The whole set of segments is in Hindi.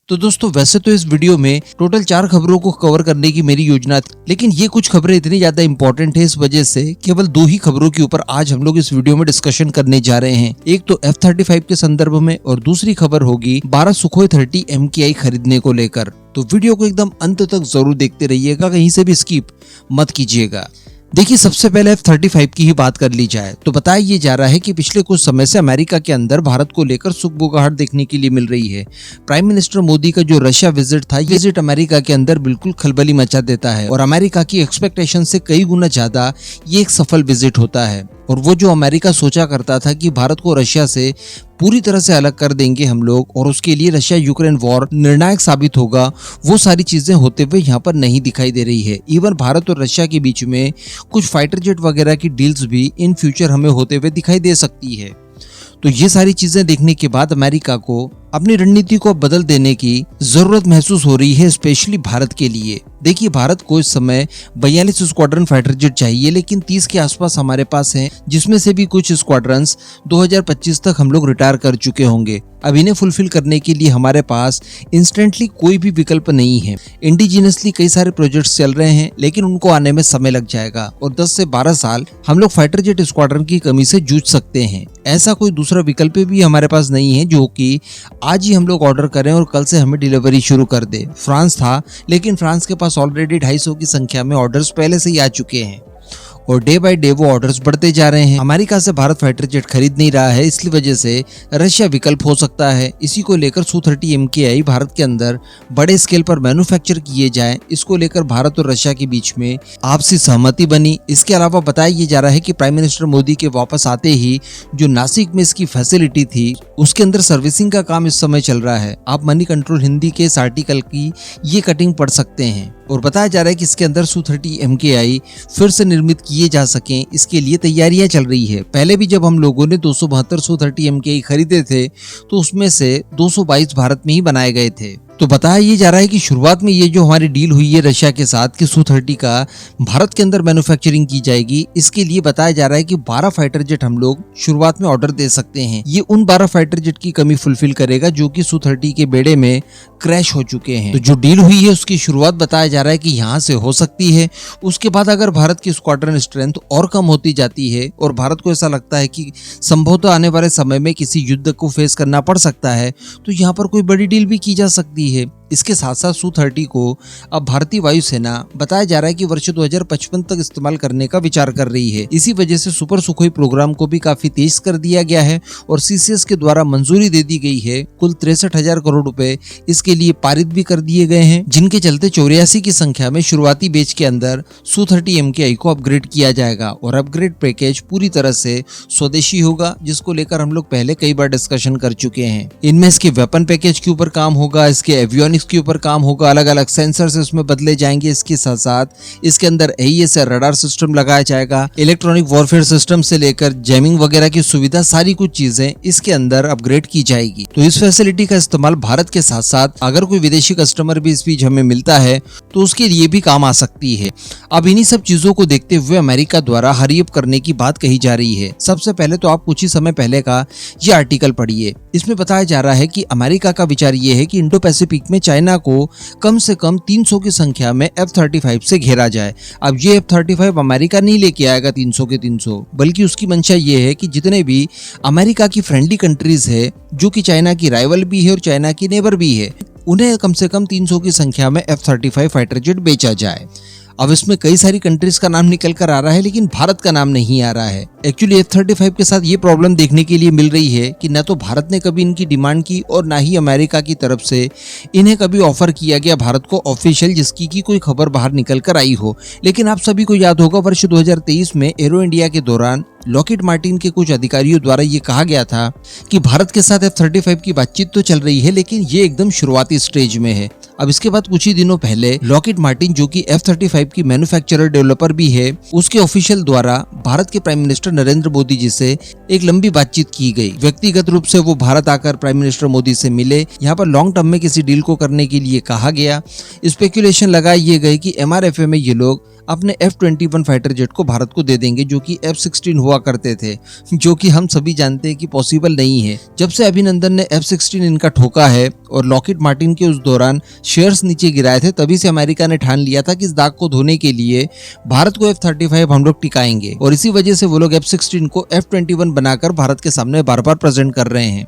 तो दोस्तों वैसे तो इस वीडियो में टोटल 4 खबरों को कवर करने की मेरी योजना थी, लेकिन ये कुछ खबरें इतनी ज्यादा इंपॉर्टेंट है, इस वजह से केवल 2 ही खबरों के ऊपर आज हम लोग इस वीडियो में डिस्कशन करने जा रहे हैं। एक तो F-35 के संदर्भ में और दूसरी खबर होगी 12 सुखोई 30 MKI खरीदने को लेकर। तो वीडियो को एकदम अंत तक जरूर देखते रहिएगा, कहीं से भी स्किप मत कीजिएगा। देखिए, सबसे पहले F-35 की ही बात कर ली जाए तो बताया ये जा रहा है कि पिछले कुछ समय से अमेरिका के अंदर भारत को लेकर सुगबुगाहट देखने के लिए मिल रही है। प्राइम मिनिस्टर मोदी का जो रशिया विजिट था, ये विजिट अमेरिका के अंदर बिल्कुल खलबली मचा देता है और अमेरिका की एक्सपेक्टेशन से कई गुना ज्यादा ये एक सफल विजिट होता है। और वो जो अमेरिका सोचा करता था कि भारत को रशिया से पूरी तरह से अलग कर देंगे हम लोग और उसके लिए रशिया यूक्रेन वॉर निर्णायक साबित होगा, वो सारी चीजें होते हुए यहाँ पर नहीं दिखाई दे रही है। इवन भारत और रशिया के बीच में कुछ फाइटर जेट वगैरह की डील्स भी इन फ्यूचर हमें होते हुए दिखाई दे सकती है। तो ये सारी चीजें देखने के बाद अमेरिका को अपनी रणनीति को बदल देने की जरूरत महसूस हो रही है, स्पेशली भारत के लिए। देखिए, भारत को इस समय 42 स्क्वाड्रन फाइटर जेट चाहिए, लेकिन 30 के आसपास हमारे पास हैं, जिसमें से भी कुछ स्क्वाड्रंस 2025 तक हम लोग रिटायर कर चुके होंगे। अब इन्हें फुलफिल करने के लिए हमारे पास इंस्टेंटली कोई भी विकल्प नहीं है। इंडिजिनसली कई सारे प्रोजेक्ट्स चल रहे हैं, लेकिन उनको आने में समय लग जाएगा और 10 से 12 साल हम लोग फाइटर जेट स्क्वाड्रन की कमी से जूझ सकते हैं। ऐसा कोई दूसरा विकल्प भी हमारे पास नहीं है जो कि आज ही हम लोग ऑर्डर करें और कल से हमें डिलीवरी शुरू कर दे। फ्रांस था, लेकिन फ्रांस के पास ऑलरेडी 250 की संख्या में ऑर्डर्स पहले से ही आ चुके हैं और डे बाय डे वो ऑर्डर्स बढ़ते जा रहे हैं। अमेरिका से भारत फाइटर जेट खरीद नहीं रहा है, इसलिए वजह से रशिया विकल्प हो सकता है। इसी को लेकर Su-30 MKI भारत के अंदर बड़े स्केल पर मैन्युफैक्चर किए जाए, इसको लेकर भारत और रशिया के बीच में आपसी सहमति बनी। इसके अलावा बताया ये जा रहा है कि प्राइम मिनिस्टर मोदी के वापस आते ही जो नासिक में इसकी फैसिलिटी थी, उसके अंदर सर्विसिंग का काम इस समय चल रहा है। आप मनी कंट्रोल हिंदी के इस आर्टिकल की ये कटिंग पढ़ सकते हैं और बताया जा रहा है कि इसके अंदर Su-30 MKI फिर से निर्मित किए जा सकें, इसके लिए तैयारियां चल रही है। पहले भी जब हम लोगों ने 272 Su-30 MKI खरीदे थे तो उसमें से 222 भारत में ही बनाए गए थे। तो बताया ये जा रहा है कि शुरुआत में ये जो हमारी डील हुई है रशिया के साथ कि Su-30 का भारत के अंदर मैन्युफैक्चरिंग की जाएगी, इसके लिए बताया जा रहा है कि 12 फाइटर जेट हम लोग शुरुआत में ऑर्डर दे सकते हैं। ये उन 12 फाइटर जेट की कमी फुलफिल करेगा जो कि Su-30 के बेड़े में क्रैश हो चुके हैं। तो जो डील हुई है उसकी शुरुआत बताया जा रहा है कि यहाँ से हो सकती है। उसके बाद अगर भारत की स्क्वाड्रन स्ट्रेंथ और कम होती जाती है और भारत को ऐसा लगता है कि संभवतः आने वाले समय में किसी युद्ध को फेस करना पड़ सकता है, तो यहाँ पर कोई बड़ी डील भी की जा सकती है। इसके साथ साथ Su-30 को अब भारतीय वायुसेना बताया जा रहा है कि वर्ष 2055 तक इस्तेमाल करने का विचार कर रही है। इसी वजह से सुपर सुखोई प्रोग्राम को भी काफी तेज कर दिया गया है और CCS के द्वारा मंजूरी दे दी गई है। कुल 63,000 करोड़ रुपए इसके लिए पारित भी कर दिए गए हैं, जिनके चलते 84 की संख्या में शुरुआती बैच के अंदर Su-30 MKI को अपग्रेड किया जाएगा और अपग्रेड पैकेज पूरी तरह से स्वदेशी होगा, जिसको लेकर हम लोग पहले कई बार डिस्कशन कर चुके हैं। इनमें इसके वेपन पैकेज के ऊपर काम होगा, इसके एवियोनिक्स के ऊपर काम होगा, अलग अलग सेंसर्स इसमें बदले जाएंगे। इसके साथ साथ इसके अंदर AES रडार सिस्टम लगाया जाएगा, इलेक्ट्रॉनिक वॉरफेयर सिस्टम से लेकर जैमिंग वगैरह की सुविधा, सारी कुछ चीजें इसके अंदर अपग्रेड की जाएगी। तो इस फैसिलिटी का इस्तेमाल भारत के साथ साथ अगर कोई विदेशी कस्टमर भी इस बीच हमें मिलता है तो उसके लिए भी काम आ सकती है। अब इन्हीं सब चीजों को देखते हुए अमेरिका द्वारा हरी अप करने की बात कही जा रही है। सबसे पहले तो आप कुछ ही समय पहले का ये आर्टिकल पढ़िए। इसमें बताया जा रहा है कि अमेरिका का विचार ये है कि इंडो पैसिफिक में चाइना को कम से कम 300 की संख्या में F-35 से घेरा जाए। अब ये F-35 अमेरिका नहीं लेके आएगा 300 के 300, बल्कि उसकी मंशा ये है कि जितने भी अमेरिका की फ्रेंडली कंट्रीज है, जो कि चाइना की राइवल भी है और चाइना की नेबर भी है, उन्हें कम से कम 300 की संख्या में F-35 फाइटर जेट बेचा जाए। अब इसमें कई सारी कंट्रीज का नाम निकल कर आ रहा है, लेकिन भारत का नाम नहीं आ रहा है। एक्चुअली F-35 के साथ ये प्रॉब्लम देखने के लिए मिल रही है कि न तो भारत ने कभी इनकी डिमांड की और ना ही अमेरिका की तरफ से इन्हें कभी ऑफर किया गया भारत को ऑफिशियल, जिसकी की कोई खबर बाहर निकल कर आई हो। लेकिन आप सभी को याद होगा वर्ष 2023 में एरो इंडिया के दौरान लॉकहीड मार्टिन के कुछ अधिकारियों द्वारा ये कहा गया था कि भारत के साथ F-35 की बातचीत तो चल रही है, लेकिन ये एकदम शुरुआती स्टेज में है। अब इसके बाद कुछ ही दिनों पहले लॉकहीड मार्टिन, जो कि F-35 की मैन्युफैक्चरर डेवलपर भी है, उसके ऑफिशियल द्वारा भारत के प्राइम मिनिस्टर नरेंद्र मोदी जी से एक लंबी बातचीत की गई। व्यक्तिगत रूप से वो भारत आकर प्राइम मिनिस्टर मोदी से मिले। यहाँ पर लॉन्ग टर्म में किसी डील को करने के लिए कहा गया। स्पेकुलेशन लगाई ये गई कि MRFA में ये लोग अपने F-21 फाइटर जेट को भारत को दे देंगे, जो कि F-16 हुआ करते थे, जो कि हम सभी जानते हैं कि पॉसिबल नहीं है। जब से अभिनंदन ने F-16 इनका ठोका है और लॉकहीड मार्टिन के उस दौरान शेयर्स नीचे गिराए थे, तभी से अमेरिका ने ठान लिया था कि इस दाग को धोने के लिए भारत को F-35 हम लोग टिकाएंगे, और इसी वजह से वो लोग F-16 को F-21 बनाकर भारत के सामने बार बार प्रेजेंट कर रहे हैं।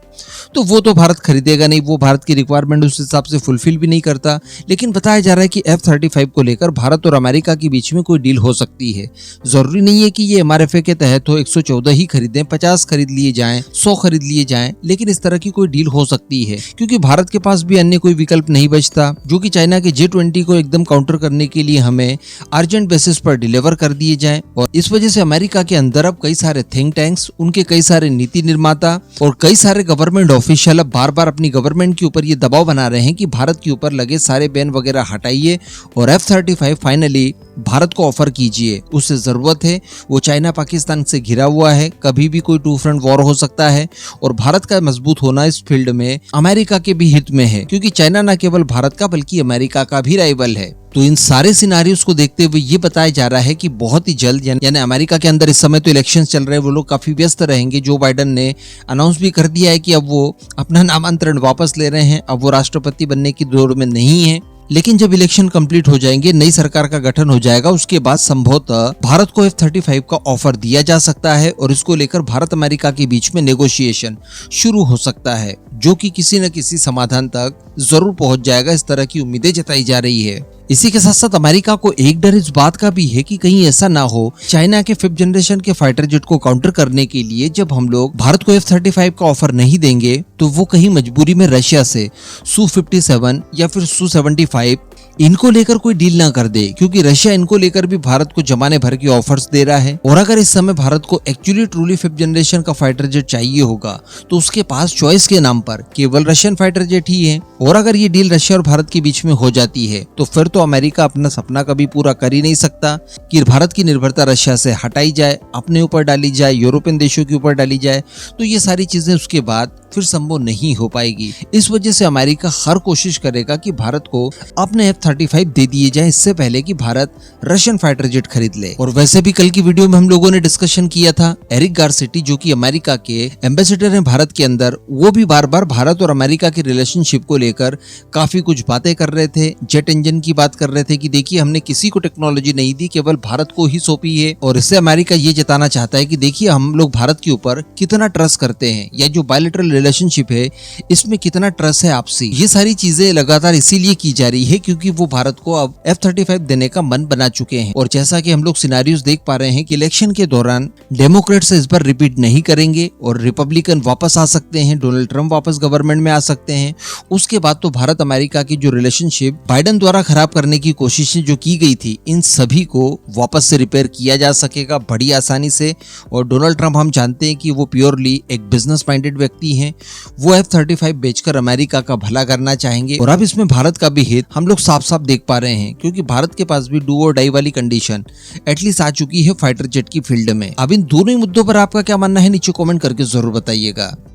तो वो तो भारत खरीदेगा नहीं, वो भारत की रिक्वायरमेंट उस हिसाब से फुलफिल भी नहीं करता। लेकिन बताया जा रहा है कि F-35 को लेकर भारत और अमेरिका के बीच में कोई डील हो सकती है। जरूरी नहीं है कि ये MRFA के तहत हो 114 ही खरीदें, 50 खरीद लिए जाएं, 100 खरीद लिए जाएं, लेकिन इस तरह की कोई डील हो सकती है, क्योंकि भारत के पास भी अन्य कोई विकल्प नहीं बचता, जो कि चाइना के J-20 को एकदम काउंटर करने के लिए हमें अर्जेंट बेसिस पर डिलीवर कर दिए जाएं। और इस वजह से अमेरिका के अंदर अब कई सारे थिंक टैंक्स, उनके कई सारे नीति निर्माता और कई सारे गवर्नमेंट ऑफिशियल अब बार बार अपनी गवर्नमेंट के ऊपर ये दबाव बना रहे हैं कि भारत के ऊपर लगे सारे बैन वगैरह हटाइए और F-35 फाइनली भारत को ऑफर कीजिए। उसे जरूरत है, वो चाइना पाकिस्तान से घिरा हुआ है, कभी भी कोई टू फ्रंट वॉर हो सकता है, और भारत का मजबूत होना इस फील्ड में अमेरिका के भी हित में है, क्योंकि चाइना न केवल भारत का बल्कि अमेरिका का भी राइवल है। तो इन सारे सिनारियोस को देखते हुए ये बताया जा रहा है कि बहुत ही जल्द, यानी अमेरिका के अंदर इस समय तो इलेक्शंस चल रहे हैं, वो लोग काफी व्यस्त रहेंगे। जो बाइडन ने अनाउंस भी कर दिया है कि अब वो अपना नामांतरण वापस ले रहे हैं, अब वो राष्ट्रपति बनने की दौड़ में नहीं है। लेकिन जब इलेक्शन कंप्लीट हो जाएंगे, नई सरकार का गठन हो जाएगा, उसके बाद संभवतः भारत को F-35 का ऑफर दिया जा सकता है और इसको लेकर भारत अमेरिका के बीच में नेगोशिएशन शुरू हो सकता है, जो कि किसी न किसी समाधान तक जरूर पहुंच जाएगा, इस तरह की उम्मीदें जताई जा रही है। इसी के साथ साथ अमेरिका को एक डर इस बात का भी है कि कहीं ऐसा ना हो चाइना के 5th जनरेशन के फाइटर जेट को काउंटर करने के लिए जब हम लोग भारत को F-35 का ऑफर नहीं देंगे, तो वो कहीं मजबूरी में रशिया से Su-57 या फिर Su-75 इनको लेकर कोई डील ना कर दे, क्योंकि रशिया इनको लेकर भी भारत को जमाने भर के ऑफर्स दे रहा है। और अगर इस समय भारत को एक्चुअली ट्रूली 5th जनरेशन का फाइटर जेट चाहिए होगा, तो उसके पास चॉइस के नाम पर केवल रशियन फाइटर जेट ही है। और अगर ये डील रशिया और भारत के बीच में हो जाती है, तो फिर तो अमेरिका अपना सपना कभी पूरा कर ही नहीं सकता कि भारत की निर्भरता रशिया से हटाई जाए, अपने ऊपर डाली जाए, यूरोपियन देशों के ऊपर डाली जाए। तो ये सारी चीजें उसके बाद फिर संभव नहीं हो पाएगी। इस वजह से अमेरिका हर कोशिश करेगा कि भारत को अपने F-35 दे दिए जाए, इससे पहले कि भारत रशियन फाइटर जेट खरीद ले। और वैसे भी कल की वीडियो में हम लोगों ने डिस्कशन किया था, एरिक गारसेटी जो कि अमेरिका के एम्बेसडर हैं भारत के अंदर, वो भी बार बार भारत और अमेरिका की रिलेशनशिप को लेकर काफी कुछ बातें कर रहे थे। जेट इंजन की बात कर रहे थे कि देखिए हमने किसी को टेक्नोलॉजी नहीं दी, केवल भारत को ही सौंपी है। और इससे अमेरिका ये जताना चाहता है कि देखिए हम लोग भारत के ऊपर कितना ट्रस्ट करते हैं, या जो बायलैटरल रिलेशनशिप है इसमें कितना ट्रस्ट है आपसी। ये सारी चीजें लगातार इसीलिए की जा रही है क्योंकि वो भारत को अब F-35 देने का मन बना चुके हैं। और जैसा कि हम लोग सिनारियोस देख पा रहे हैं कि इलेक्शन के दौरान डेमोक्रेट्स इस बार रिपीट नहीं करेंगे और रिपब्लिकन वापस आ सकते हैं, डोनाल्ड ट्रंप वापस गवर्नमेंट में आ सकते हैं। उसके बाद तो भारत अमेरिका की जो रिलेशनशिप बाइडन द्वारा खराब करने की कोशिशें जो की गई थी, इन सभी को वापस से रिपेयर किया जा सकेगा बड़ी आसानी से। और डोनाल्ड ट्रंप हम जानते हैं कि वो प्योरली एक बिजनेस माइंडेड व्यक्ति हैं, वो F-35 बेचकर अमेरिका का भला करना चाहेंगे। और अब इसमें भारत का भी हित हम लोग साफ साफ देख पा रहे हैं, क्योंकि भारत के पास भी डू और डाई वाली कंडीशन एटलीस्ट आ चुकी है फाइटर जेट की फील्ड में। अब इन दोनों ही मुद्दों पर आपका क्या मानना है, नीचे कमेंट करके जरूर बताइएगा।